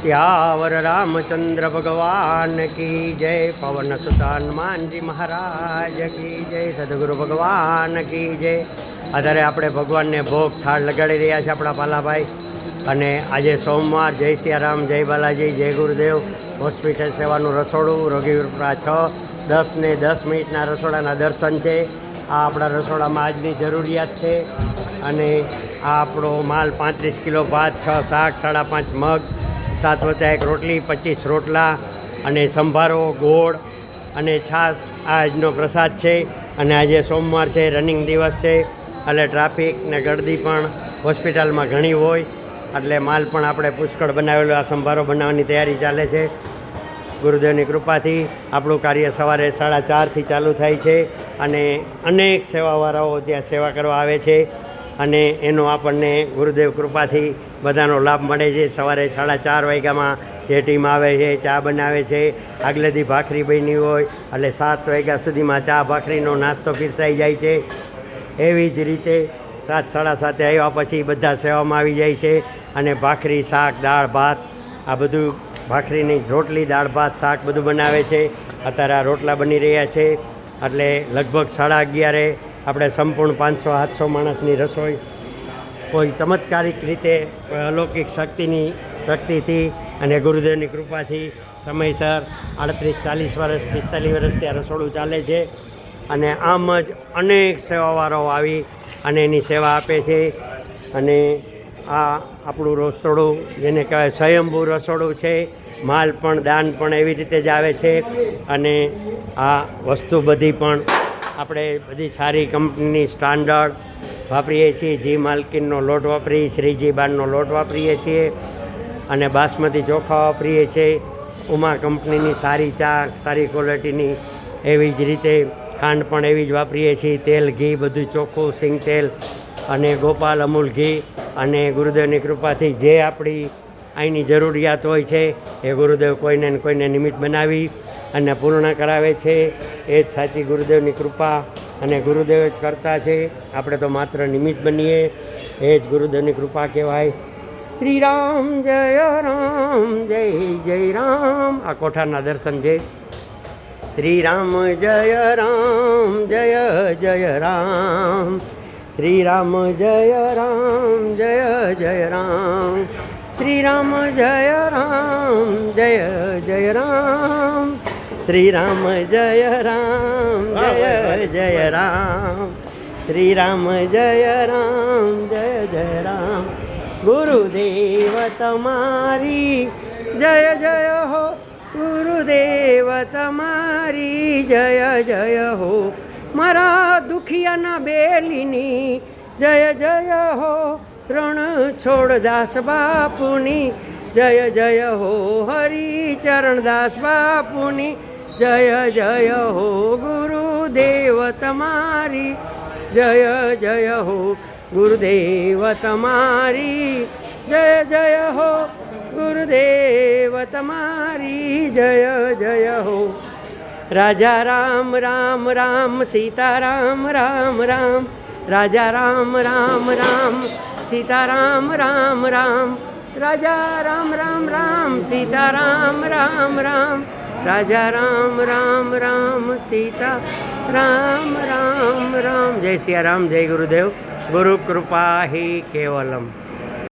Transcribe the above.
सियावर रामचंद्र भगवान की जय। पवन सुत हनुमान जी महाराज की जय। सदगुरु भगवान की जय। अत्यारे આપણે ભગવાનને ભોગ થાળ લગાડી રહ્યા છે આપણા પાલાભાઈ અને આજે સોમવાર જય સિયારામ જય બાલાજી જય ગુરુદેવ હોસ્પિટલ સેવાનું રસોડું રોગીપુરા 6 10 ને 10 મિનિટના રસોડાના દર્શન છે। આ આપણા રસોડામાં આજની જરૂરિયાત છે અને આ આપણો માલ 35 કિલો ભાત 6 શાક 5.5 મગ 7 વચ્ચે 1 રોટલી 25 રોટલા અને સંભારો ગોળ અને છાશ આજનો પ્રસાદ છે। અને આજે સોમવાર છે રનિંગ દિવસ છે એટલે ટ્રાફિક ને ગળદી પણ હોસ્પિટલમાં ઘણી હોય એટલે માલ પણ આપણે પુષ્કળ બનાવેલો આ સંભારો બનાવવાની તૈયારી ચાલે છે। ગુરુદેવની કૃપાથી આપણું કાર્ય સવારે 4:30થી ચાલુ થાય છે અને અનેક સેવાવાળાઓ ત્યાં સેવા કરવા આવે છે અને એનો આપણને ગુરુદેવ કૃપાથી બધાનો લાભ મળે છે। સવારે 4:30 વાગ્યામાં જે ટીમ આવે છે ચા બનાવે છે। આગલે દી ભાખરી બની હોય એટલે 7 વાગ્યા સુધીમાં ચા ભાખરીનો નાસ્તો પીરસાઈ જાય છે। એવી જ રીતે 7 7:30 આવ્યા પછી બધા સેવામાં આવી જાય છે અને ભાખરી શાક દાળ ભાત આ બધું ભાખરીની રોટલી દાળ ભાત શાક બધું બનાવે છે। અત્યારે આ રોટલા બની રહ્યા છે એટલે લગભગ 11:30 આપણે સંપૂર્ણ 500-700 માણસની રસોઈ કોઈ ચમત્કારિક રીતે અલૌકિક શક્તિથી અને ગુરુદેવની કૃપાથી સમયસર 38-40 વર્ષ 45 વર્ષથી આ રસોડું ચાલે છે અને આમ જ અનેક સેવાવાળાઓ આવી અને એની સેવા આપે છે। અને આ આપણું રસોડું જેને કહેવાય સ્વયંભૂ રસોડું છે। માલ પણ દાન પણ એવી રીતે જ આવે છે અને આ વસ્તુ બધી પણ આપણે બધી સારી કંપનીની સ્ટાન્ડર્ડ વાપરીએ છીએ। જી માલકીનનો લોટ વાપરીએ શ્રીજી બારનો લોટ વાપરીએ છીએ અને બાસમતી ચોખા વાપરીએ છીએ। ઉમા કંપનીની સારી ચા સારી ક્વોલિટીની એવી જ રીતે ખાંડ પણ એવી જ વાપરીએ છીએ। તેલ ઘી બધું ચોખ્ખું સિંગ તેલ અને ગોપાલ અમૂલ ઘી અને ગુરુદેવની કૃપાથી જે આપણી અહીંની જરૂરિયાત હોય છે એ ગુરુદેવ કોઈને ને કોઈને નિમિત્ત બનાવી અને પૂર્ણ કરાવે છે। એ જ સાચી ગુરુદેવની કૃપા અને ગુરુદેવ જ કરતા છે, આપણે તો માત્ર નિમિત્ત બનીએ એ જ ગુરુદેવની કૃપા કહેવાય। શ્રી રામ જય જય રામ। આ કોઠારના દર્શન છે। શ્રી રામ જય જય રામ। શ્રી રામ જય જય રામ। શ્રી રામ જય જય રામ। શ્રી રામ જય જય રામ। શ્રી રામ જય જય રામ। ગુરુદેવ તમારી જય જય હો। ગુરુદેવ તમારી જય જય હો। મારા દુખિયાના બેલીની જય જય હો। રણ છોડદાસ બાપુની જય જય હો। હરિચરણદાસ બાપુની જય જય હો। ગુરુદેવ તમારી જય જય હો। ગુરુદેવ તમારી જય જય હો। ગુરુદેવ તમારી જય જય હો। રાજા રામ રામ રામ સીતારામ રામ રામ। રાજા રામ રામ રામ સીતારામ રામ રામ। રાજા રામ રામ રામ સીતારામ રામ રામ। રાજા રામ રામ રામ સીતા રામ રામ રામ। જય સિયારામ જય ગુરુદેવ। ગુરુ કૃપા હિ કેવલમ।